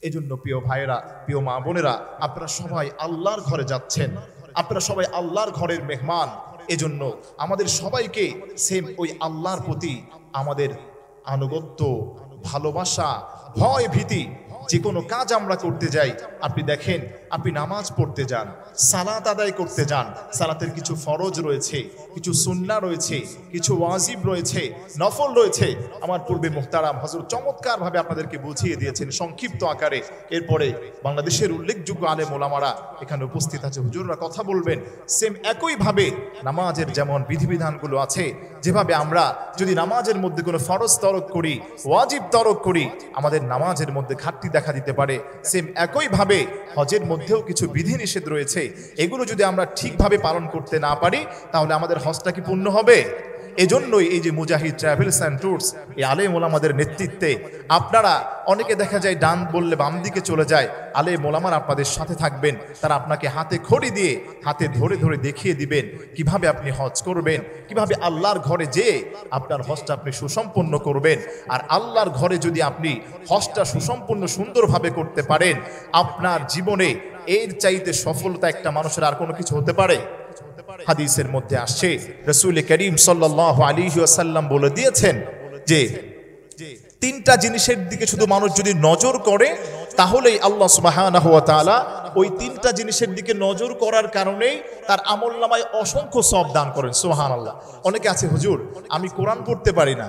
এজন্য প্রিয় ভাইয়েরা, প্রিয় মা বোনেরা, আপনারা সবাই আল্লাহর ঘরে যাচ্ছেন, আপনারা সবাই আল্লাহর ঘরের মেহমান। এজন্য আমাদের সবাইকে সেম ওই আল্লাহর প্রতি আমাদের আনুগত্য, ভালোবাসা, ভয়, ভীতি, যে কোনো কাজ আমরা করতে যাই, আপনি দেখেন, আপনি নামাজ পড়তে যান, সালাত আদায় করতে যান, সালাতের কিছু ফরজ রয়েছে, কিছু সুন্নাহ রয়েছে, কিছু ওয়াজিব রয়েছে, নফল রয়েছে। আমার পূর্বে মুহতারাম হযরত চমৎকারভাবে আপনাদেরকে বুঝিয়ে দিয়েছেন সংক্ষিপ্ত আকারে। এরপরে বাংলাদেশের উল্লেখযোগ্য আলেম ওলামারা এখানে উপস্থিত আছে, হুজুররা কথা বলবেন। সেম একইভাবে নামাজের যেমন বিধিবিধানগুলো আছে, যেভাবে আমরা যদি নামাজের মধ্যে কোনো ফরজ তরক করি, ওয়াজিব তরক করি, আমাদের নামাজের মধ্যে ঘাটতি দেখা দিতে পারে। সেম একইভাবে হজের মধ্যেও কিছু বিধিনিষেধ রয়েছে, এগুলো যদি আমরা ঠিকভাবে পালন করতে না পারি, তাহলে আমাদের হজটা কি পূর্ণ হবে? এজন্যই এই যে মুজাহিদ ট্রাভেলস অ্যান্ড ট্যুরস, এই আলেম ওলামাদের নেতৃত্বে আপনারা অনেকে দেখা যায় ডান বললে বাম দিকে চলে যায়, আলেম ওলামারা আপনাদের সাথে থাকবেন, তারা আপনাকে হাতে খড়ি দিয়ে হাতে ধরে ধরে দেখিয়ে দিবেন কিভাবে আপনি হজ করবেন, কিভাবে আল্লাহর ঘরে যেয়ে আপনার হজটা আপনি সুসম্পন্ন করবেন। আর আল্লাহর ঘরে যদি আপনি হজটা সুসম্পন্ন সুন্দরভাবে করতে পারেন, আপনার জীবনে এর চাইতে সফলতা একটা মানুষের আর কোনো কিছু হতে পারে? হাদিসের মধ্যে আসছে, রাসূল করিম সাল্লাল্লাহু আলাইহি ওয়াসাল্লাম বলে দিয়েছেন যে তিনটা জিনিসের দিকে শুধু মানুষ যদি নজর করে, তাহলেই আল্লাহ সুবহানাহু ওয়া তাআলা ওই তিনটা জিনিসের দিকে নজর করার কারণেই তার আমলনামায় অসংখ্য সওয়াব দান করেন। সুবহানাল্লাহ। অনেকে আছে, হুজুর আমি কোরআন পড়তে পারি না,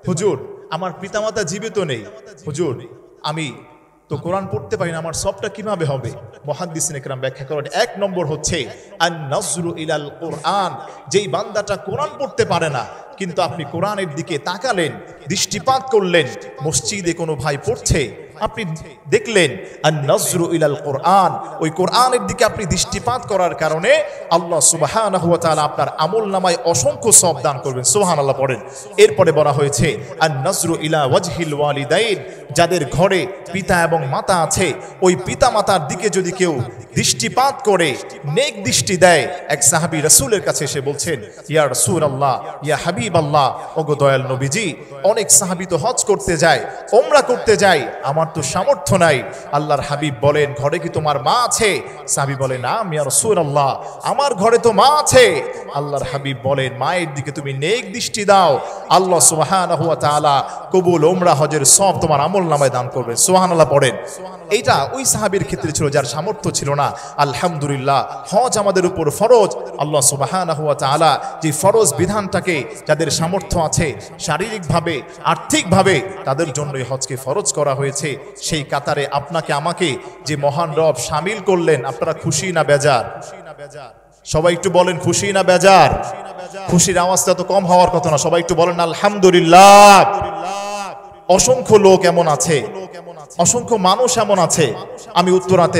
হুজুর আমার পিতামাতা জীবিত নেই, হুজুর আমি তো কোরআন পড়তে পারি না, আমার সবটা কিভাবে হবে? মুহাদ্দিসিন ইকরাম ব্যাখ্যা করেন, এক নম্বর হচ্ছে আন-নাজরু ইলাল কোরআন। যেই বান্দাটা কোরআন পড়তে পারে না, কিন্তু আপনি কোরআনের দিকে তাকালেন, দৃষ্টিপাত করলেন, মসজিদে কোনো ভাই পড়ছে, আপনি দেখলেন আন-নাজরু ইলাল কোরআন, ওই কোরআনের দিকে আপনি দৃষ্টিপাত করার কারণে আল্লাহ সুবহানাহু ওয়া তাআলা আপনার আমলনামায় অসংখ্য সওয়াব দান করবেন। সুবহানাল্লাহ পড়েন। এরপরে বলা হয়েছে আন-নাজরু ইলা ওয়াজহিল ওয়ালিদাইন, যাদের ঘরে পিতা এবং মাতা আছে, ওই পিতা মাতার দিকে যদি কেউ দৃষ্টিপাত করে, নেক দৃষ্টি দেয়। এক সাহাবী রাসূলের কাছে এসে বলছেন, ইয়া রাসূলুল্লাহ, ইয়া হাবিবাল্লাহ, ওগো দয়াল নবীজি, অনেক সাহাবী তো হজ করতে যায়, ওমরা করতে যায়, আমার তো সামর্থ্য নাই। আল্লাহর হাবিব বলেন, ঘরে কি তোমার মা আছে? সাহাবী বলে, না ইয়া রাসূলুল্লাহ, আমার ঘরে তো মা আছে। আল্লাহর হাবিব বলেন, মায়ের দিকে তুমি নেক দৃষ্টি দাও, আল্লাহ সুবহানাহু ওয়া তাআলা কবুল ওমরা হজের সব তোমার আমলনামায় দান করবেন। সুবহানাল্লাহ পড়েন। এইটা ওই সাহাবীর ক্ষেত্রে ছিল যার সামর্থ্য ছিল না। আলহামদুলিল্লাহ, হজ আমাদের উপর ফরজ। আল্লাহ সুবহানাহু ওয়া তাআলা যে ফরজ বিধানটাকে যাদের সামর্থ্য আছে শারীরিকভাবে, আর্থিকভাবে, তাদের জন্যই হজকে ফরজ করা হয়েছে। সেই কাতারে আপনাকে আমাকে যে মহান রব শামিল করলেন, আপনারা খুশি না বেজার? সবাই একটু বলেন, খুশি না বেজার? খুশির আওয়াজটা তো কম হওয়ার কথা না, সবাই একটু বলেন আলহামদুলিল্লাহ। অসংখ্য লোক এমন আছে, অসংখ্য মানুষ এমন আছে, আমি উত্তরাতে